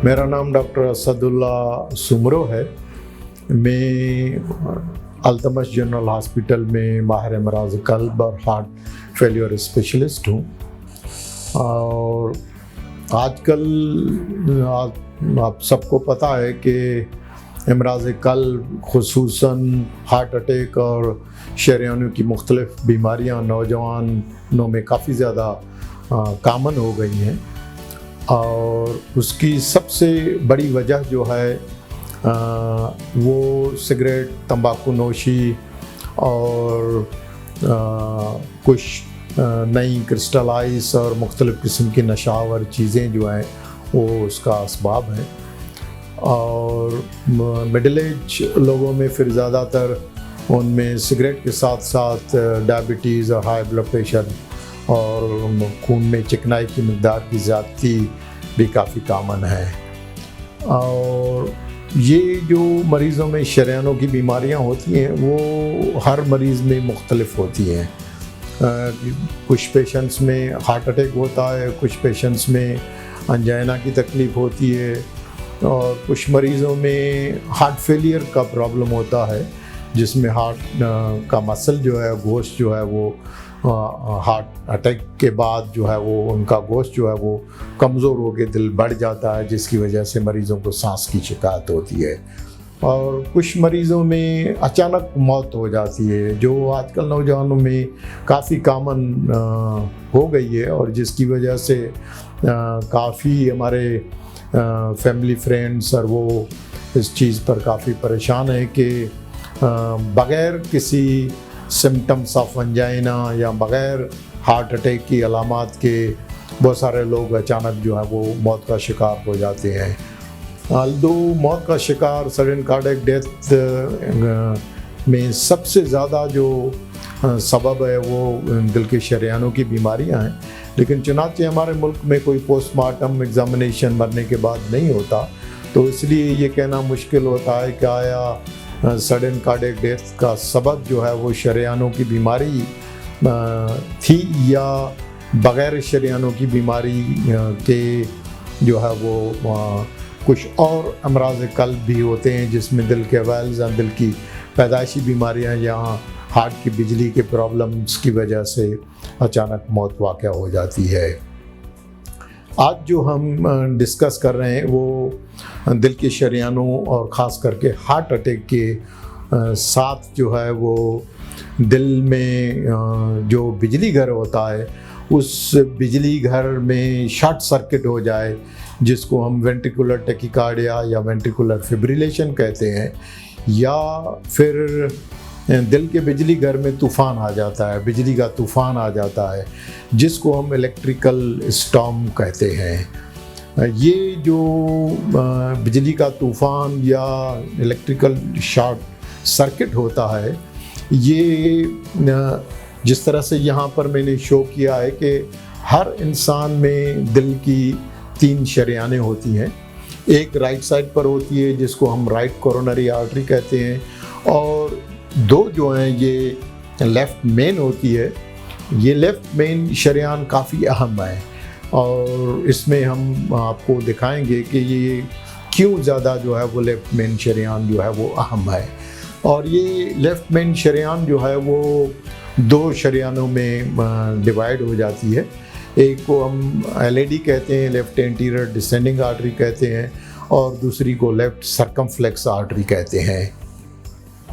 मेरा नाम डॉक्टर असदुल्ला सुमरो है। मैं अल्तमश जनरल हॉस्पिटल में माहिर अमराज कल्ब और हार्ट फेलियर स्पेशलिस्ट हूँ। और आजकल आप सबको पता है कि अमराज कल्ब खुसूसन हार्ट अटैक और शरीयानों की मुख्तलिफ बीमारियाँ नौजवानों में काफ़ी ज़्यादा कामन हो गई हैं। और उसकी सबसे बड़ी वजह जो है वो सिगरेट, तंबाकू नोशी और कुछ नई क्रिस्टलाइज और मुख्तलिफ़ किस्म की नशावर चीज़ें जो हैं वो उसका असबाब हैं। और मिडिल एज लोगों में फिर ज़्यादातर उनमें सिगरेट के साथ साथ डायबिटीज़ और हाई ब्लड प्रेशर और खून में चिकनाई की मकदार की ज़्यादती भी काफ़ी कामन है। और ये जो मरीज़ों में शरीयानों की बीमारियां होती हैं वो हर मरीज़ में मुख्तलिफ होती हैं। कुछ पेशेंट्स में हार्ट अटैक होता है, कुछ पेशेंट्स में अंजाइना की तकलीफ़ होती है और कुछ मरीज़ों में हार्ट फेलियर का प्रॉब्लम होता है, जिसमें हार्ट का मसल जो है, गोश्त जो है वो हार्ट अटैक के बाद जो है वो उनका गोश्त जो है वो कमज़ोर होकर दिल बढ़ जाता है, जिसकी वजह से मरीज़ों को सांस की शिकायत होती है। और कुछ मरीज़ों में अचानक मौत हो जाती है, जो आजकल नौजवानों में काफ़ी कामन हो गई है और जिसकी वजह से काफ़ी हमारे फैमिली फ्रेंड्स और वो इस चीज़ पर काफ़ी परेशान है कि बग़ैर किसी सिम्टम्स ऑफ अंजाइना या बग़ैर हार्ट अटैक की अलामात के बहुत सारे लोग अचानक जो है वो मौत का शिकार हो जाते हैं। अल्दो मौत का शिकार सडन कार्डियक डेथ में सबसे ज़्यादा जो सबब है वो दिल के शरीयानों की बीमारियां हैं, लेकिन चुनांचे हमारे मुल्क में कोई पोस्टमार्टम एग्जामिनेशन मरने के बाद नहीं होता, तो इसलिए ये कहना मुश्किल होता है कि आया सडन कार्डियक डेथ का सबब जो है वो शरीयानों की बीमारी थी या बग़ैर शरीयानों की बीमारी के जो है वो कुछ और अमराज कल्ब भी होते हैं, जिसमें दिल के वेल्स और दिल की पैदाइशी बीमारियां या हार्ट की बिजली के प्रॉब्लम्स की वजह से अचानक मौत वाक़ हो जाती है। आज जो हम डिस्कस कर रहे हैं वो दिल के शरीयानों और ख़ास करके हार्ट अटैक के साथ जो है वो दिल में जो बिजली घर होता है उस बिजली घर में शॉर्ट सर्किट हो जाए, जिसको हम वेंट्रिकुलर टैकीकार्डिया या वेंट्रिकुलर फिब्रिलेशन कहते हैं, या फिर दिल के बिजली घर में तूफ़ान आ जाता है, बिजली का तूफ़ान आ जाता है, जिसको हम इलेक्ट्रिकल स्टॉर्म कहते हैं। ये जो बिजली का तूफ़ान या इलेक्ट्रिकल शॉर्ट सर्किट होता है, ये जिस तरह से यहाँ पर मैंने शो किया है कि हर इंसान में दिल की 3 शरीयानें होती हैं। एक राइट साइड पर होती है जिसको हम राइट कोरोनरी आर्टरी कहते हैं, और 2 जो हैं ये लेफ़्ट मेन होती है। ये लेफ़्ट मेन शरीयान काफ़ी अहम है और इसमें हम आपको दिखाएंगे कि ये क्यों ज़्यादा जो है वो लेफ़्ट मेन शरीयान जो है वो अहम है। और ये लेफ़्ट मेन शरीयान जो है वो 2 शरीयानों में डिवाइड हो जाती है। एक को हम LAD कहते हैं, लेफ़्ट एंटीरियर डिसेंडिंग आर्टरी कहते हैं, और दूसरी को लेफ़्ट सर्कमफ्लेक्स आर्टरी कहते हैं।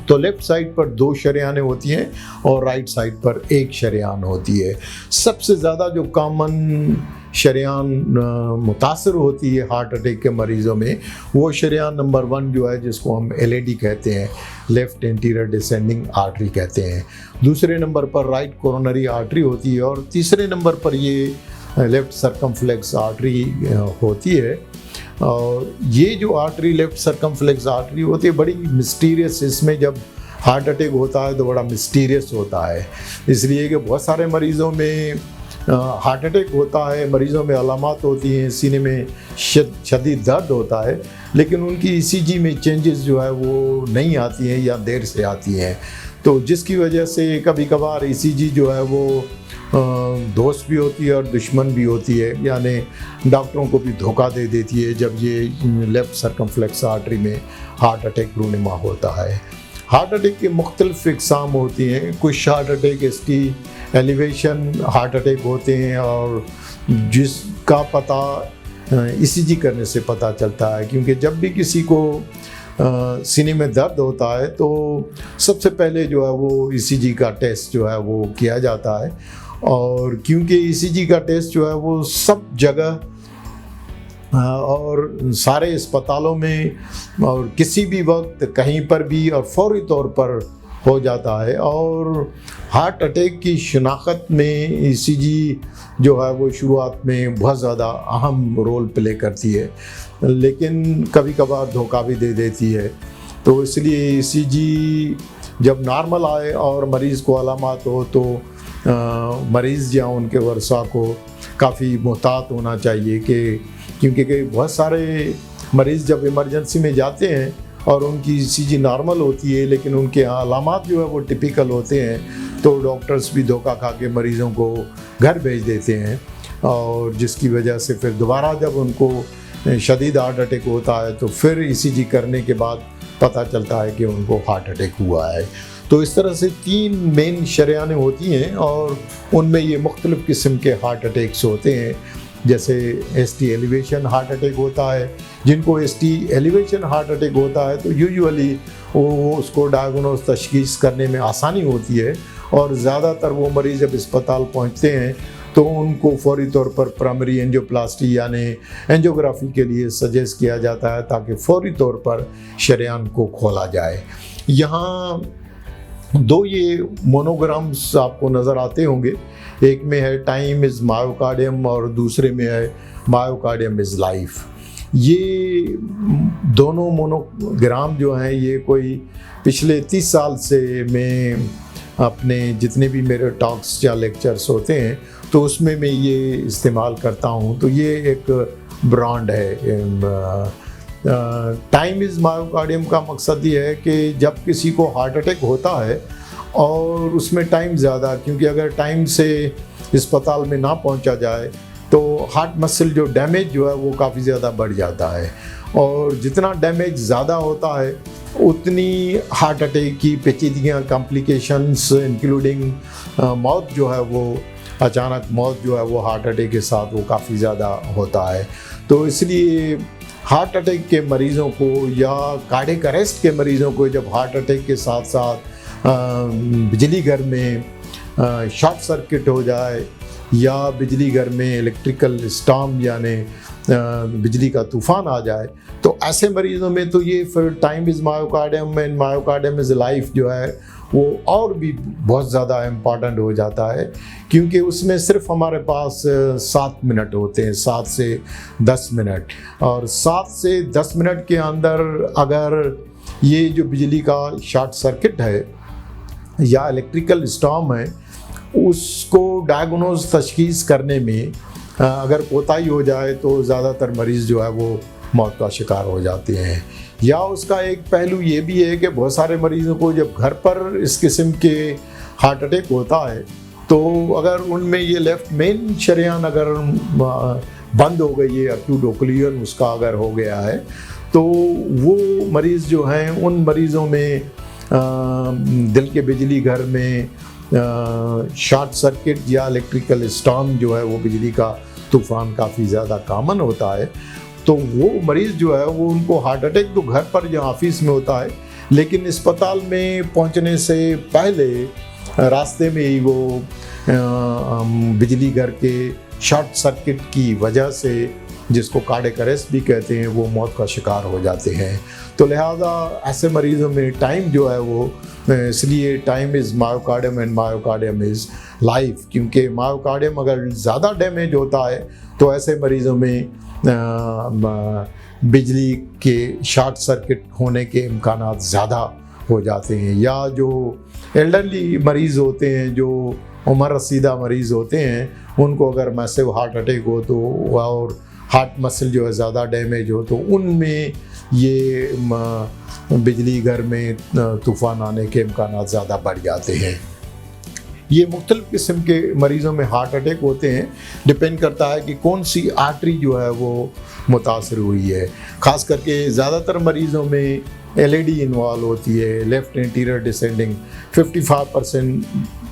तो लेफ़्ट साइड पर 2 शरीयानें होती हैं और राइट साइड पर 1 शरीयान होती है। सबसे ज़्यादा जो कॉमन शरीयान मुतासर होती है हार्ट अटैक के मरीज़ों में, वो शरीयान नंबर 1 जो है जिसको हम LAD कहते हैं, लेफ़्ट एंटीरियर डिसेंडिंग आर्टरी कहते हैं। दूसरे नंबर पर राइट कोरोनरी आर्टरी होती है और तीसरे नंबर पर ये लेफ़्ट सर्कमफ्लेक्स आर्टरी होती है। और ये जो आर्टरी लेफ़्ट सर्कमफ्लेक्स आर्टरी होती है बड़ी मिस्टीरियस, इसमें जब हार्ट अटैक होता है तो बड़ा मिस्टीरियस होता है, इसलिए कि बहुत सारे मरीज़ों में हार्ट अटैक होता है, मरीज़ों में अलामात होती हैं, सीने में शदीद दर्द होता है, लेकिन उनकी ECG में चेंजेस जो है वो नहीं आती हैं या देर से आती हैं, तो जिसकी वजह से कभी कभार ECG जो है वो दोस्त भी होती है और दुश्मन भी होती है, यानी डॉक्टरों को भी धोखा दे देती है जब ये लेफ़्ट सर्कमफ्लेक्स आर्टरी में हार्ट अटैक रूनुमा होता है। हार्ट अटैक के मुख्तलिफ इक़साम होती हैं। कुछ हार्ट अटैक इसकी एलिवेशन हार्ट अटैक होते हैं और जिसका पता ईसीजी करने से पता चलता है, क्योंकि जब भी किसी को सीने में दर्द होता है तो सबसे पहले जो है वो ईसीजी का टेस्ट जो है वो किया जाता है। और क्योंकि ईसीजी का टेस्ट जो है वो सब जगह और सारे अस्पतालों में और किसी भी वक्त कहीं पर भी और फौरी तौर पर हो जाता है, और हार्ट अटैक की शिनाख्त में ईसीजी जो है वो शुरुआत में बहुत ज़्यादा अहम रोल प्ले करती है, लेकिन कभी कभार धोखा भी दे देती है। तो इसलिए ईसीजी जब नॉर्मल आए और मरीज़ को अलामत हो तो मरीज़ या उनके वर्सा को काफ़ी मुहतात होना चाहिए क्योंकि बहुत सारे मरीज़ जब इमरजेंसी में जाते हैं और उनकी ईसीजी नॉर्मल होती है लेकिन उनके अलामात जो है वो टिपिकल होते हैं, तो डॉक्टर्स भी धोखा खा के मरीज़ों को घर भेज देते हैं, और जिसकी वजह से फिर दोबारा जब उनको शदीद हार्ट अटैक होता है तो फिर ईसीजी करने के बाद पता चलता है कि उनको हार्ट अटैक हुआ है। तो इस तरह से 3 मेन शरेआनें होती हैं और उनमें ये मुख्तलिफ़ किस्म के हार्ट अटैक्स होते हैं। जैसे एसटी एलिवेशन हार्ट अटैक होता है। जिनको एसटी एलिवेशन हार्ट अटैक होता है तो यूजुअली वो उसको डायग्नोस तशखीस करने में आसानी होती है, और ज़्यादातर वो मरीज़ जब अस्पताल पहुंचते हैं तो उनको फौरी तौर पर प्राइमरी एंजियोप्लास्टी यानी एंजियोग्राफी के लिए सजेस्ट किया जाता है ताकि फौरी तौर पर शरेआन को खोला जाए। यहाँ 2 ये मोनोग्राम्स आपको नज़र आते होंगे, एक में है टाइम इज़ मायोकार्डियम और दूसरे में है मायोकार्डियम इज़ लाइफ। ये दोनों मोनोग्राम जो हैं ये कोई पिछले 30 साल से मैं अपने जितने भी मेरे टॉक्स या लेक्चर्स होते हैं तो उसमें मैं ये इस्तेमाल करता हूँ। तो ये एक ब्रांड है। टाइम इज़ मायोकार्डियम का मकसद ये है कि जब किसी को हार्ट अटैक होता है और उसमें टाइम ज़्यादा, क्योंकि अगर टाइम से अस्पताल में ना पहुंचा जाए तो हार्ट मसल जो डैमेज जो है वो काफ़ी ज़्यादा बढ़ जाता है, और जितना डैमेज ज़्यादा होता है उतनी हार्ट अटैक की पेचीदगियाँ कॉम्प्लिकेशंस इंक्लूडिंग मौत जो है वो अचानक मौत जो है वो हार्ट अटैक के साथ वो काफ़ी ज़्यादा होता है। तो इसलिए हार्ट अटैक के मरीज़ों को या कार्डियक अरेस्ट के मरीज़ों को जब हार्ट अटैक के साथ साथ बिजली घर में शॉर्ट सर्किट हो जाए या बिजली घर में इलेक्ट्रिकल स्टॉर्म यानी बिजली का तूफ़ान आ जाए, तो ऐसे मरीज़ों में तो ये फिर time is myocardium and myocardium is life जो है वो और भी बहुत ज़्यादा इम्पॉर्टेंट हो जाता है, क्योंकि उसमें सिर्फ हमारे पास 7 मिनट होते हैं, 7 से 10 मिनट, और 7 से 10 मिनट के अंदर अगर ये जो बिजली का शॉर्ट सर्किट है या इलेक्ट्रिकल स्टॉर्म है उसको डायग्नोज तशखीस करने में अगर कोताही हो जाए तो ज़्यादातर मरीज़ जो है वो मौत का शिकार हो जाते हैं। या उसका एक पहलू ये भी है कि बहुत सारे मरीज़ों को जब घर पर इस किस्म के हार्ट अटैक होता है तो अगर उनमें ये लेफ़्ट मेन शरेआन अगर बंद हो गई है, एक्यूट ओक्लूजन उसका अगर हो गया है, तो वो मरीज़ जो हैं उन मरीज़ों में दिल के बिजली घर में शॉर्ट सर्किट या इलेक्ट्रिकल स्टॉर्म जो है वो बिजली का तूफ़ान काफ़ी ज़्यादा कॉमन होता है। तो वो मरीज़ जो है वो उनको हार्ट अटैक तो घर पर या ऑफिस में होता है, लेकिन अस्पताल में पहुंचने से पहले रास्ते में ही वो बिजली घर के शॉर्ट सर्किट की वजह से, जिसको कार्डियक अरेस्ट भी कहते हैं, वो मौत का शिकार हो जाते हैं। तो लिहाजा ऐसे मरीज़ों में टाइम जो है वो इसलिए time is myocardium and myocardium is life, क्योंकि मायोकार्डियम अगर ज़्यादा डैमेज होता है तो ऐसे मरीज़ों में बिजली के शॉर्ट सर्किट होने के इम्कानात ज़्यादा हो जाते हैं। या जो एल्डरली मरीज़ होते हैं, जो उम्र रसीदा मरीज़ होते हैं, उनको अगर मैसिव हार्ट अटैक हो तो और हार्ट मसल जो है ज़्यादा डैमेज हो तो उनमें ये बिजली घर में तूफ़ान आने के इम्कानात ज़्यादा बढ़ जाते हैं। ये मुख्तलिफ़ किस्म के मरीज़ों में हार्ट अटैक होते हैं। डिपेंड करता है कि कौन सी आर्टरी जो है वो मुतासर हुई है। ख़ास करके ज़्यादातर मरीज़ों में LAD इन्वॉल्व होती है, लेफ़्ट एंटीरियर डिसेंडिंग। 55%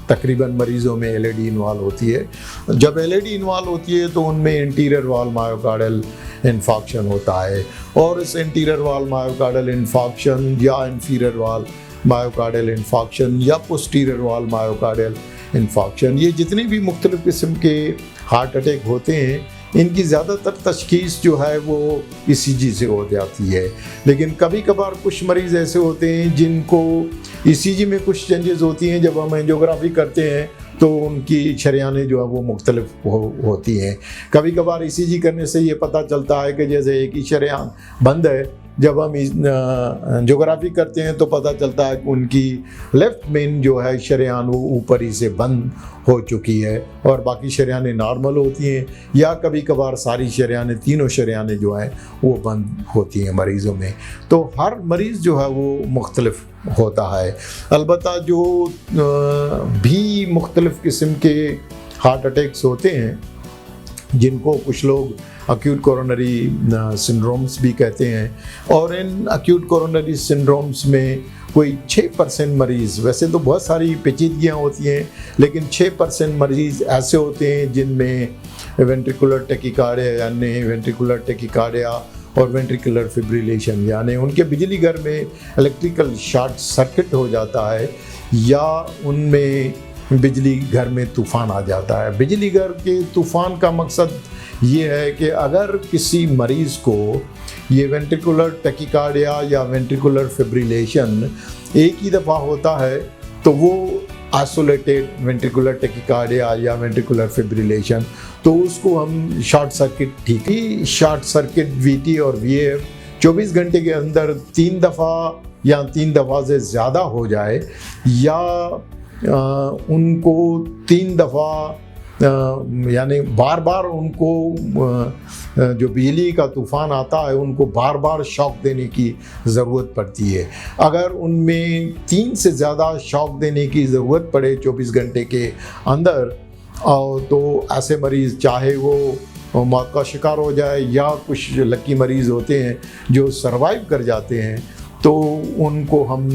तकरीबन मरीज़ों में LAD इन्वॉल्व होती है। जब LAD इन्वॉल्व होती है तो उनमें इंटीरियर वॉल मायोकार्डियल इन्फॉक्शन होता है, और इस इंटीरियर वॉल मायोकार्डियल इन्फॉक्शन या इंफीरियर वॉल मायोकार्डियल इन्फॉक्शन या पोस्टीरियर वॉल मायोकार्डियल इन्फॉक्शन, ये जितने भी मुख्तलिफ़ किस्म के हार्ट अटैक होते हैं, इनकी ज़्यादातर तशख़ीस जो है वो ECG से हो जाती है। लेकिन कभी कभार कुछ मरीज़ ऐसे होते हैं जिनको ECG में कुछ चेंजेस होती हैं। जब हम एंजियोग्राफी करते हैं तो उनकी शरेयानें जो है वो मुख्तलिफ होती हैं। कभी कभार ECG करने से ये पता चलता है कि जैसे एक ही शरेयान बंद है, जब हम एंजियोग्राफी करते हैं तो पता चलता है कि उनकी लेफ़्ट मेन जो है शरेयान वो ऊपर ही से बंद हो चुकी है और बाकी शरेयानें नॉर्मल होती हैं, या कभी कभार सारी शरेयानें, तीनों शरेयानें जो हैं वो बंद होती हैं मरीज़ों में। तो हर मरीज़ जो है वो मुख्तलिफ होता है। अलबत्ता जो भी मुख्तलिफ़ किस्म के हार्ट अटैक्स होते हैं, जिनको कुछ लोग अक्यूट कोरोनरी सिंड्रोम्स भी कहते हैं, और इन अक्यूट कोरोनरी सिंड्रोम्स में कोई 6% मरीज़, वैसे तो बहुत सारी पेचीदगियाँ होती हैं, लेकिन 6% मरीज़ ऐसे होते हैं जिनमें वेंट्रिकुलर टेकिकार्डिया यानी वेंट्रिकुलर टेकिकार्डिया और वेंट्रिकुलर फिब्रिलेशन यानी उनके बिजली घर में इलेक्ट्रिकल शॉर्ट सर्किट हो जाता है, या उनमें बिजली घर में तूफ़ान आ जाता है। बिजली घर के तूफ़ान का मकसद ये है कि अगर किसी मरीज़ को ये वेंट्रिकुलर टेकिकार्डिया या वेंट्रिकुलर फिब्रिलेशन एक ही दफ़ा होता है तो वो आइसोलेटेड वेंट्रिकुलर टेकिकार्डिया या वेंट्रिकुलर फिब्रिलेशन, तो उसको हम शॉर्ट सर्किट, ठीक ही शॉर्ट सर्किट VT और VAF 24 घंटे के अंदर 3 दफ़ा या 3 दफ़ा से ज़्यादा हो जाए, या उनको 3 दफ़ा यानी बार बार उनको जो बिजली का तूफ़ान आता है उनको बार बार शॉक देने की ज़रूरत पड़ती है। अगर उनमें 3 से ज़्यादा शॉक देने की ज़रूरत पड़े 24 घंटे के अंदर, तो ऐसे मरीज़ चाहे वो मौत का शिकार हो जाए, या कुछ लकी मरीज़ होते हैं जो सरवाइव कर जाते हैं, तो उनको हम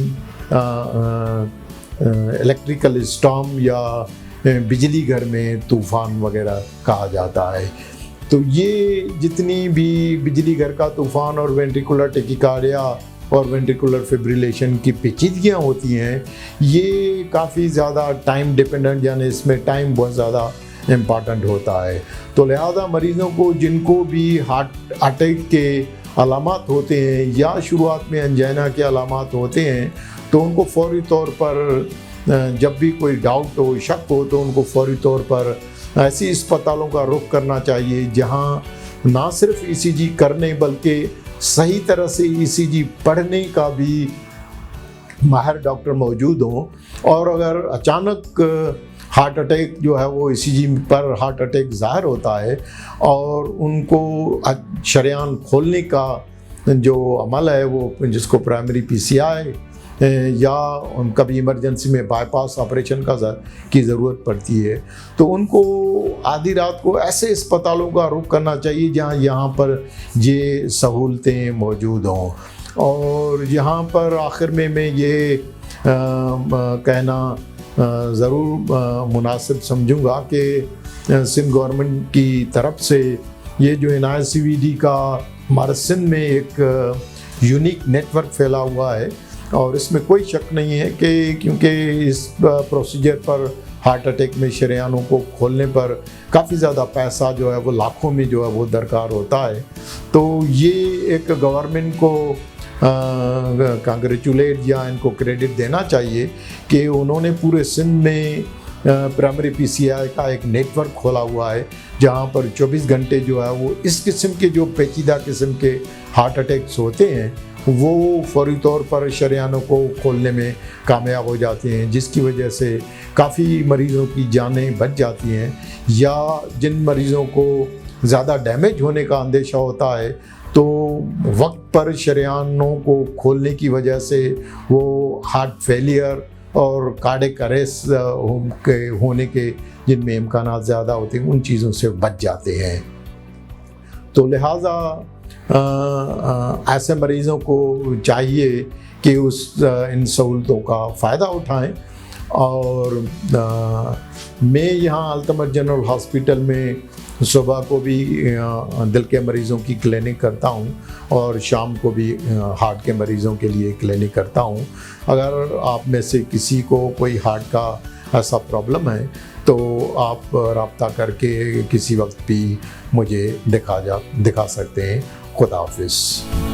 इलेक्ट्रिकल स्टॉर्म या बिजली घर में तूफ़ान वगैरह कहा जाता है। तो ये जितनी भी बिजली घर का तूफ़ान और वेंट्रिकुलर टेकिकार्डिया और वेंट्रिकुलर फिब्रिलेशन की पेचीदगियाँ होती हैं, ये काफ़ी ज़्यादा टाइम डिपेंडेंट, यानी इसमें टाइम बहुत ज़्यादा इम्पॉर्टेंट होता है। तो लिहाजा मरीज़ों को जिनको भी हार्ट अटैक के अलामात होते हैं या शुरुआत में एंजाइना के अलामात होते हैं, तो उनको फौरी तौर पर जब भी कोई डाउट हो, शक हो, तो उनको फौरी तौर पर ऐसी अस्पतालों का रुख करना चाहिए जहां ना सिर्फ ECG करने बल्कि सही तरह से ECG पढ़ने का भी माहिर डॉक्टर मौजूद हों। और अगर अचानक हार्ट अटैक जो है वो ECG पर हार्ट अटैक ज़ाहिर होता है और उनको शरेयान खोलने का जो अमल है वो, जिसको प्राइमरी PCI या कभी इमरजेंसी में बाईपास ऑपरेशन की ज़रूरत पड़ती है, तो उनको आधी रात को ऐसे अस्पतालों का रुख करना चाहिए जहां यहाँ पर ये सहूलतें मौजूद हों। और यहाँ पर आखिर में मैं ये कहना ज़रूर मुनासिब समझूंगा कि सिंध गवर्नमेंट की तरफ से ये जो इनायत CVD का हमारे सिंध में एक यूनिक नेटवर्क फैला हुआ है, और इसमें कोई शक नहीं है कि क्योंकि इस प्रोसीजर पर, हार्ट अटैक में शरेयानों को खोलने पर काफ़ी ज़्यादा पैसा जो है वो लाखों में जो है वो दरकार होता है। तो ये एक गवर्नमेंट को कांग्रेचुलेट या इनको क्रेडिट देना चाहिए कि उन्होंने पूरे सिंध में प्राइमरी PCI का एक नेटवर्क खोला हुआ है, जहाँ पर 24 घंटे जो है वो इस किस्म के जो पेचीदा किस्म के हार्ट अटैक्स होते हैं वो फौरी तौर पर शरेयानों को खोलने में कामयाब हो जाते हैं, जिसकी वजह से काफ़ी मरीज़ों की जानें बच जाती हैं। या जिन मरीज़ों को ज़्यादा डैमेज होने का अंदेशा होता है, तो वक्त पर शरेयानों को खोलने की वजह से वो हार्ट फेलियर और कार्डियक अरेस्ट के होने के जिनमें इम्कानात ज़्यादा होते हैं उन चीज़ों से बच जाते हैं। तो लिहाजा ऐसे मरीज़ों को चाहिए कि इन सहूलतों का फ़ायदा उठाएं। और मैं यहाँ अल्तमत जनरल हॉस्पिटल में सुबह को भी दिल के मरीज़ों की क्लिनिक करता हूँ और शाम को भी हार्ट के मरीज़ों के लिए क्लिनिक करता हूँ। अगर आप में से किसी को कोई हार्ट का ऐसा प्रॉब्लम है तो आप रब्ता करके किसी वक्त भी मुझे दिखा सकते हैं। खुदा हाफिज़।